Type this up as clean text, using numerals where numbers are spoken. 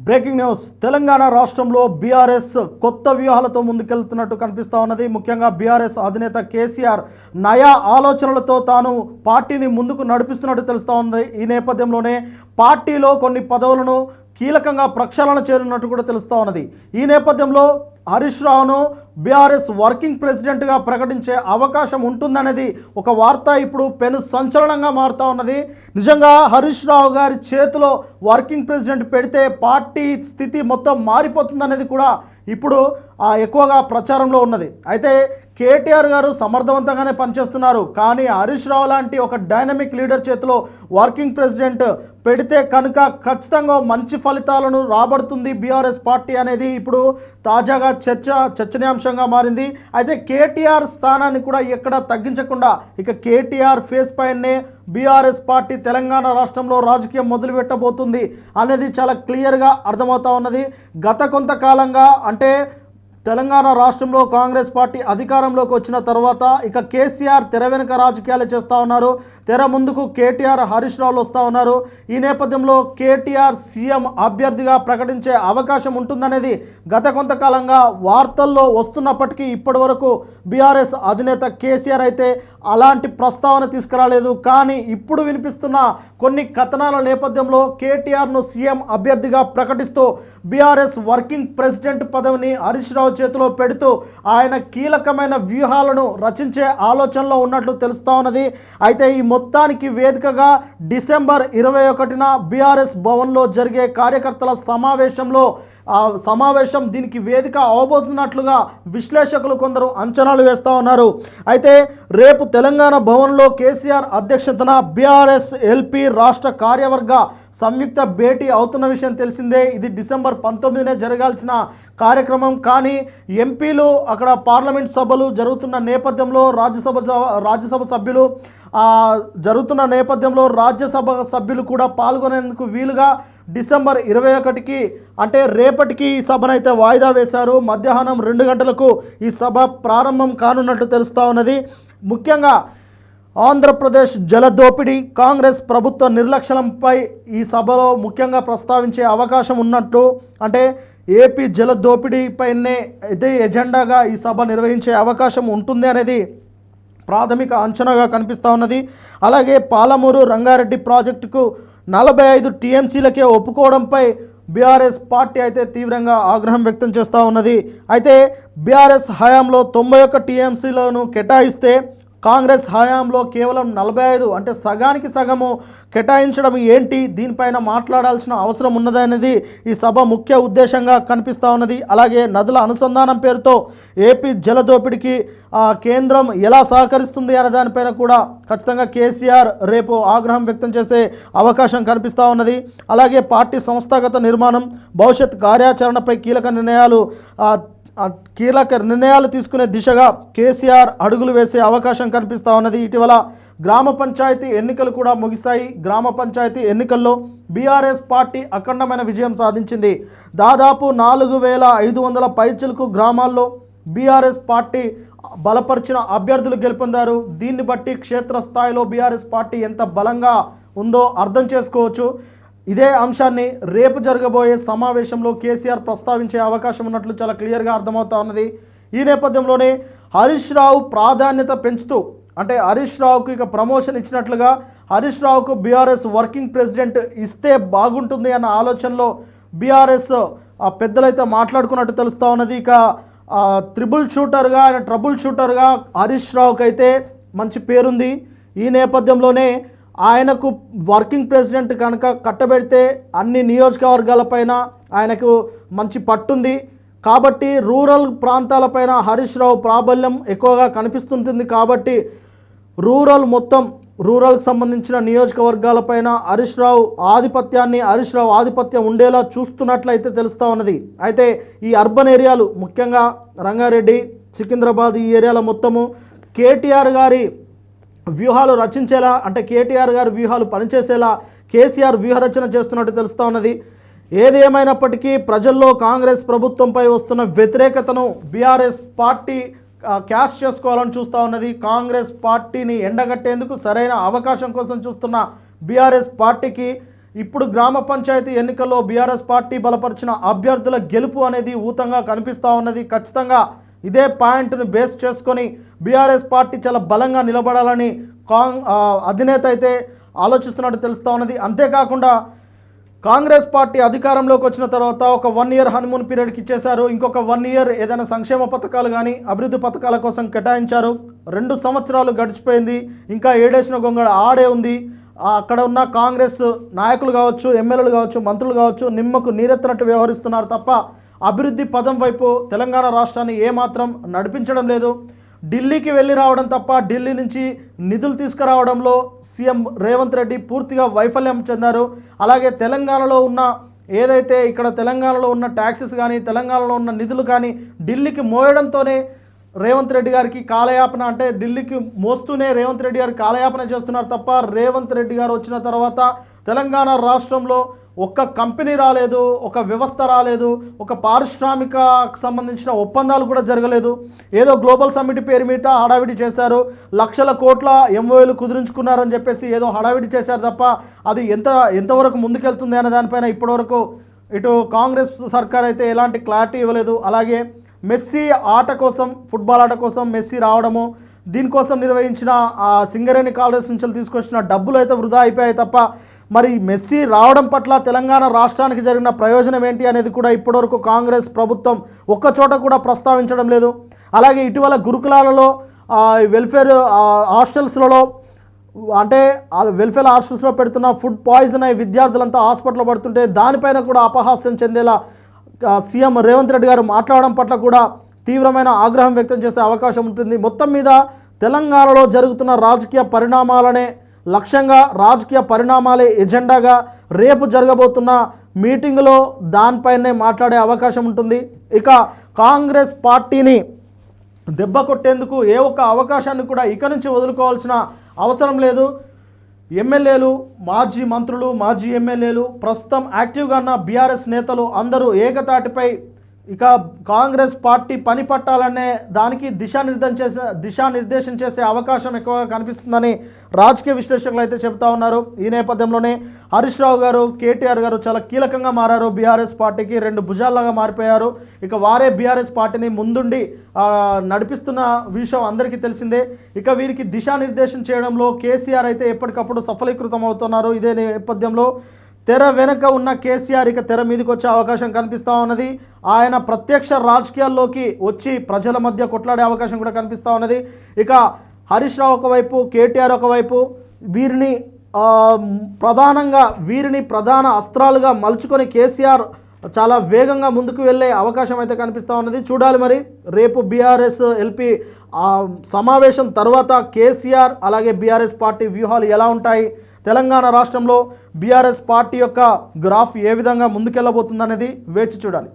Breaking news. Telangana రాష్ట్రంలో BRS కొత్త వ్యూహాలతో ముందుకెళ్తున్నట్టు కనిపిస్తూ ఉన్నది. ముఖ్యంగా బీఆర్ఎస్ అధినేత కేసీఆర్ నయా ఆలోచనలతో తాను పార్టీని ముందుకు నడిపిస్తున్నట్టు తెలుస్తూ ఉంది. ఈ నేపథ్యంలోనే పార్టీలో కొన్ని పదవులను కీలకంగా ప్రక్షాళన చేరున్నట్టు కూడా తెలుస్తూ ఉన్నది. ఈ నేపథ్యంలో హరీష్ రావును బీఆర్ఎస్ వర్కింగ్ ప్రెసిడెంట్గా ప్రకటించే అవకాశం ఉంటుందనేది ఒక వార్త ఇప్పుడు పెను సంచలనంగా మారుతూ ఉన్నది. నిజంగా హరీష్ రావు గారి చేతిలో వర్కింగ్ ప్రెసిడెంట్ పెడితే పార్టీ స్థితి మొత్తం మారిపోతుందనేది కూడా ఇప్పుడు ఎక్కువగా ప్రచారంలో ఉన్నది. అయితే కేటీఆర్ గారు సమర్థవంతంగానే పనిచేస్తున్నారు, కానీ హరీష్ రావు లాంటి ఒక డైనమిక్ లీడర్ చేతిలో వర్కింగ్ ప్రెసిడెంట్ పెడితే కనుక ఖచ్చితంగా మంచి ఫలితాలను రాబడుతుంది బీఆర్ఎస్ పార్టీ అనేది ఇప్పుడు తాజాగా చర్చనీయాంశంగా మారింది. అయితే కేటీఆర్ స్థానాన్ని కూడా ఎక్కడ తగ్గించకుండా ఇక కేటీఆర్ ఫేస్ పైనే బీఆర్ఎస్ పార్టీ తెలంగాణ రాష్ట్రంలో రాజకీయం మొదలుపెట్టబోతుంది అనేది చాలా క్లియర్గా అర్థమవుతా ఉన్నది. గత కొంతకాలంగా అంటే తెలంగాణ రాష్ట్రంలో కాంగ్రెస్ పార్టీ అధికారంలోకి వచ్చిన తర్వాత ఇక కేసీఆర్ తెర వెనుక రాజకీయాలు చేస్తూ ఉన్నారు, తెర ముందుకు కేటీఆర్ హరీష్ రావులు వస్తూ ఉన్నారు. ఈ నేపథ్యంలో కేటీఆర్ సీఎం అభ్యర్థిగా ప్రకటించే అవకాశం ఉంటుందనేది గత కొంతకాలంగా వార్తల్లో వస్తున్నప్పటికీ ఇప్పటి వరకు బీఆర్ఎస్ అధినేత కేసీఆర్ అయితే అలాంటి ప్రస్తావన తీసుకురాలేదు. కానీ ఇప్పుడు వినిపిస్తున్న కొన్ని కథనాల నేపథ్యంలో కేటీఆర్ను సీఎం అభ్యర్థిగా ప్రకటిస్తూ బీఆర్ఎస్ వర్కింగ్ ప్రెసిడెంట్ పదవిని హరీష్ రావు చేతిలో పెడుతూ ఆయన కీలకమైన వ్యూహాలను రచించే ఆలోచనలో ఉన్నట్లు తెలుస్తూ ఉన్నది. అయితే ఈ మొత్తానికి వేదికగా డిసెంబర్ 21న బీఆర్ఎస్ భవన్లో జరిగే కార్యకర్తల సమావేశం దీనికి వేదిక అవబోతున్నట్లుగా విశ్లేషకులు కొందరు అంచనాలు వేస్తూ ఉన్నారు. అయితే రేపు తెలంగాణ భవన్లో కేసీఆర్ అధ్యక్షతన బీఆర్ఎస్ ఎల్పీ రాష్ట్ర కార్యవర్గ సంయుక్త భేటీ అవుతున్న విషయం తెలిసిందే. ఇది డిసెంబర్ 19నే జరగాల్సిన కార్యక్రమం, కానీ ఎంపీలు అక్కడ పార్లమెంట్ సభలు జరుగుతున్న నేపథ్యంలో రాజ్యసభ సభ్యులు జరుగుతున్న నేపథ్యంలో రాజ్యసభ సభ్యులు కూడా పాల్గొనేందుకు వీలుగా డిసెంబర్ 21కి అంటే రేపటికి ఈ సభనైతే వాయిదా వేశారు. మధ్యాహ్నం 2 గంటలకు ఈ సభ ప్రారంభం కానున్నట్లు తెలుస్తూ ఉన్నది. ముఖ్యంగా ఆంధ్రప్రదేశ్ జలదోపిడీ, కాంగ్రెస్ ప్రభుత్వ నిర్లక్ష్యంపై ఈ సభలో ముఖ్యంగా ప్రస్తావించే అవకాశం ఉన్నట్టు, అంటే ఏపీ జలదోపిడీపైనే ఇదే ఎజెండాగా ఈ సభ నిర్వహించే అవకాశం ఉంటుంది అనేది ప్రాథమిక అంచనాగా కనిపిస్తూ ఉన్నది. అలాగే పాలమూరు రంగారెడ్డి ప్రాజెక్టుకు 45 టీఎంసీలకే ఒప్పుకోవడంపై బీఆర్ఎస్ పార్టీ అయితే తీవ్రంగా ఆగ్రహం వ్యక్తం చేస్తూ ఉన్నది. అయితే బీఆర్ఎస్ హయాంలో 91 టీఎంసీలను కేటాయిస్తే కాంగ్రెస్ హయాంలో కేవలం 45, అంటే సగానికి సగము కేటాయించడం ఏంటి, దీనిపైన మాట్లాడాల్సిన అవసరం ఉన్నదనేది ఈ సభ ముఖ్య ఉద్దేశంగా కనిపిస్తూ ఉన్నది. అలాగే నదుల అనుసంధానం పేరుతో ఏపీ జలదోపిడికి కేంద్రం ఎలా సహకరిస్తుంది అనే దానిపైన కూడా ఖచ్చితంగా కేసీఆర్ రేపు ఆగ్రహం వ్యక్తం చేసే అవకాశం కనిపిస్తూ ఉన్నది. అలాగే పార్టీ సంస్థాగత నిర్మాణం, భవిష్యత్ కార్యాచరణపై కీలక నిర్ణయాలు తీసుకునే దిశగా కేసీఆర్ అడుగులు వేసే అవకాశం కనిపిస్తూ ఉన్నది. ఇటీవల గ్రామ పంచాయతీ ఎన్నికలు కూడా ముగిశాయి. గ్రామ పంచాయతీ ఎన్నికల్లో బీఆర్ఎస్ పార్టీ అఖండమైన విజయం సాధించింది. దాదాపు 4500 పైచిలకు గ్రామాల్లో బీఆర్ఎస్ పార్టీ బలపరిచిన అభ్యర్థులు గెలుపొందారు. దీన్ని బట్టి క్షేత్రస్థాయిలో బీఆర్ఎస్ పార్టీ ఎంత బలంగా ఉందో అర్థం చేసుకోవచ్చు. ఇదే అంశాన్ని రేపు జరగబోయే సమావేశంలో కేసీఆర్ ప్రస్తావించే అవకాశం ఉన్నట్లు చాలా క్లియర్గా అర్థమవుతా ఉన్నది. ఈ నేపథ్యంలోనే హరీష్ రావు ప్రాధాన్యత పెంచుతూ, అంటే హరీష్ రావుకు ఇక ప్రమోషన్ ఇచ్చినట్లుగా హరీష్ రావుకు బీఆర్ఎస్ వర్కింగ్ ప్రెసిడెంట్ ఇస్తే బాగుంటుంది అన్న ఆలోచనలో బీఆర్ఎస్ పెద్దలైతే మాట్లాడుకున్నట్టు తెలుస్తూ ఉన్నది. ఇక ట్రబుల్ షూటర్గా హరీష్ రావుకి అయితే మంచి పేరుంది. ఈ నేపథ్యంలోనే ఆయనకు వర్కింగ్ ప్రెసిడెంట్ కనుక కట్టబెడితే అన్ని నియోజకవర్గాలపైన ఆయనకు మంచి పట్టుంది. కాబట్టి రూరల్ ప్రాంతాలపైన హరీష్ రావు ప్రాబల్యం ఎక్కువగా కనిపిస్తుంటుంది. కాబట్టి రూరల్కి సంబంధించిన నియోజకవర్గాలపైన హరీష్ రావు ఆధిపత్యం ఉండేలా చూస్తున్నట్లయితే తెలుస్తూ ఉన్నది. అయితే ఈ అర్బన్ ఏరియాలు ముఖ్యంగా రంగారెడ్డి, సికింద్రాబాద్ ఈ ఏరియాల మొత్తము కేటీఆర్ గారి వ్యూహాలు రచించేలా, అంటే కేటీఆర్ గారి వ్యూహాలు పనిచేసేలా కేసీఆర్ వ్యూహరచన చేస్తున్నట్టు తెలుస్తూ ఉన్నది. ఏది ఏమైనప్పటికీ ప్రజల్లో కాంగ్రెస్ ప్రభుత్వంపై వస్తున్న వ్యతిరేకతను బీఆర్ఎస్ పార్టీ క్యాష్ చేసుకోవాలని చూస్తూ ఉన్నది. కాంగ్రెస్ పార్టీని ఎండగట్టేందుకు సరైన అవకాశం కోసం చూస్తున్న బీఆర్ఎస్ పార్టీకి ఇప్పుడు గ్రామ పంచాయతీ ఎన్నికల్లో బీఆర్ఎస్ పార్టీ బలపరిచిన అభ్యర్థుల గెలుపు అనేది ఊతంగా కనిపిస్తూ ఉన్నది. ఖచ్చితంగా ఇదే పాయింట్ను బేస్ చేసుకొని బీఆర్ఎస్ పార్టీ చాలా బలంగా నిలబడాలని అధినేత అయితే ఆలోచిస్తున్నట్టు తెలుస్తూ ఉన్నది. అంతేకాకుండా కాంగ్రెస్ పార్టీ అధికారంలోకి వచ్చిన తర్వాత ఒక 1 ఇయర్ హనీమూన్ పీరియడ్కి ఇచ్చేశారు. ఇంకొక 1 ఇయర్ ఏదైనా సంక్షేమ పథకాలు కానీ అభివృద్ధి పథకాల కోసం కేటాయించారు. 2 సంవత్సరాలు గడిచిపోయింది. ఇంకా ఏడేసిన గొంగళ ఆడే ఉంది. అక్కడ ఉన్న కాంగ్రెస్ నాయకులు కావచ్చు, ఎమ్మెల్యేలు కావచ్చు, మంత్రులు కావచ్చు నిమ్మకు నీరెత్తినట్టు వ్యవహరిస్తున్నారు తప్ప అభివృద్ధి పదం వైపు తెలంగాణ రాష్ట్రాన్ని ఏమాత్రం నడిపించడం లేదు. ఢిల్లీకి వెళ్ళి రావడం తప్ప ఢిల్లీ నుంచి నిధులు తీసుకురావడంలో సీఎం రేవంత్ రెడ్డి పూర్తిగా వైఫల్యం చెందారు. అలాగే తెలంగాణలో ఉన్న ఏదైతే ఇక్కడ తెలంగాణలో ఉన్న ట్యాక్సెస్ కానీ తెలంగాణలో ఉన్న నిధులు కానీ ఢిల్లీకి మోయడంతోనే రేవంత్ రెడ్డి గారికి కాలయాపన, అంటే ఢిల్లీకి మోస్తూనే రేవంత్ రెడ్డి గారికి కాలయాపన చేస్తున్నారు తప్ప రేవంత్ రెడ్డి గారు వచ్చిన తర్వాత తెలంగాణ రాష్ట్రంలో ఒక్క కంపెనీ రాలేదు, ఒక వ్యవస్థ రాలేదు, ఒక పారిశ్రామికకు సంబంధించిన ఒప్పందాలు కూడా జరగలేదు. ఏదో గ్లోబల్ సమ్మిట్ పేరు మీద హడావిడి చేశారు. లక్షల కోట్ల ఎంఓఏలు కుదిరించుకున్నారని చెప్పేసి ఏదో హడావిడి చేశారు తప్ప అది ఎంతవరకు ముందుకెళ్తుంది అనే దానిపైన ఇప్పటివరకు ఇటు కాంగ్రెస్ సర్కార్ అయితే ఎలాంటి క్లారిటీ ఇవ్వలేదు. అలాగే మెస్సీ ఆట కోసం, ఫుట్బాల్ ఆట కోసం మెస్సీ రావడము, దీనికోసం నిర్వహించిన సింగరేణి కాలేజ్ నుంచి తీసుకొచ్చిన డబ్బులు అయితే వృధా అయిపోయాయి తప్ప మరి మెస్సీ రావడం పట్ల తెలంగాణ రాష్ట్రానికి జరిగిన ప్రయోజనం ఏంటి అనేది కూడా ఇప్పటివరకు కాంగ్రెస్ ప్రభుత్వం ఒక్కచోట కూడా ప్రస్తావించడం లేదు. అలాగే ఇటీవల గురుకులాలలో వెల్ఫేర్ హాస్టల్స్లలో అంటే వెల్ఫేర్ హాస్టల్స్లో పెడుతున్న ఫుడ్ పాయిజన్ అయ్యి విద్యార్థులంతా హాస్పిటల్లో పడుతుంటే దానిపైన కూడా అపహాస్యం చెందేలా సీఎం రేవంత్ రెడ్డి గారు మాట్లాడడం పట్ల కూడా తీవ్రమైన ఆగ్రహం వ్యక్తం చేసే అవకాశం ఉంటుంది. మొత్తం మీద తెలంగాణలో జరుగుతున్న రాజకీయ పరిణామాలనే లక్ష్యంగా, రాజకీయ పరిణామాలే ఎజెండాగా రేపు జరగబోతున్న మీటింగ్లో దానిపైనే మాట్లాడే అవకాశం ఉంటుంది. ఇక కాంగ్రెస్ పార్టీని దెబ్బ కొట్టేందుకు ఏ ఒక్క అవకాశాన్ని కూడా ఇక నుంచి వదులుకోవాల్సిన అవసరం లేదు. ఎమ్మెల్యేలు, మాజీ మంత్రులు, మాజీ ఎమ్మెల్యేలు, ప్రస్తుతం యాక్టివ్గా ఉన్న బీఆర్ఎస్ నేతలు అందరూ ఏకతాటిపై ఇక కాంగ్రెస్ పార్టీ పని పట్టాలనే దానికి దిశానిర్దేశం చేసే అవకాశం ఎక్కువగా కనిపిస్తుందని రాజకీయ విశ్లేషకులు అయితే చెబుతా ఉన్నారు. ఈ నేపథ్యంలోనే హరీష్ రావు గారు, కేటీఆర్ గారు చాలా కీలకంగా మారారు. బీఆర్ఎస్ పార్టీకి 2 భుజాల్లాగా మారిపోయారు. ఇక వారే బీఆర్ఎస్ పార్టీని ముందుండి నడిపిస్తున్న విషయం అందరికీ తెలిసిందే. ఇక వీరికి దిశానిర్దేశం చేయడంలో కేసీఆర్ అయితే ఎప్పటికప్పుడు సఫలీకృతం అవుతున్నారు. ఇదే నేపథ్యంలో తెర వెనక ఉన్న కేసీఆర్ ఇక తెర మీదకి వచ్చే అవకాశం కనిపిస్తూ ఉన్నది. ఆయన ప్రత్యక్ష రాజకీయాల్లోకి వచ్చి ప్రజల మధ్య కొట్లాడే అవకాశం కూడా కనిపిస్తూ ఉన్నది. ఇక హరీష్ రావు ఒకవైపు, కేటీఆర్ ఒకవైపు వీరిని ప్రధాన అస్త్రాలుగా మలుచుకొని కేసీఆర్ చాలా వేగంగా ముందుకు వెళ్ళే అవకాశం అయితే కనిపిస్తూ ఉన్నది. చూడాలి మరి రేపు బీఆర్ఎస్ ఎల్పీ సమావేశం తర్వాత కేసీఆర్ అలాగే బీఆర్ఎస్ పార్టీ వ్యూహాలు ఎలా ఉంటాయి, తెలంగాణ రాష్ట్రంలో బీఆర్ఎస్ పార్టీ యొక్క గ్రాఫ్ ఏ విధంగా ముందుకెళ్ళబోతుందనేది వేచి చూడాలి.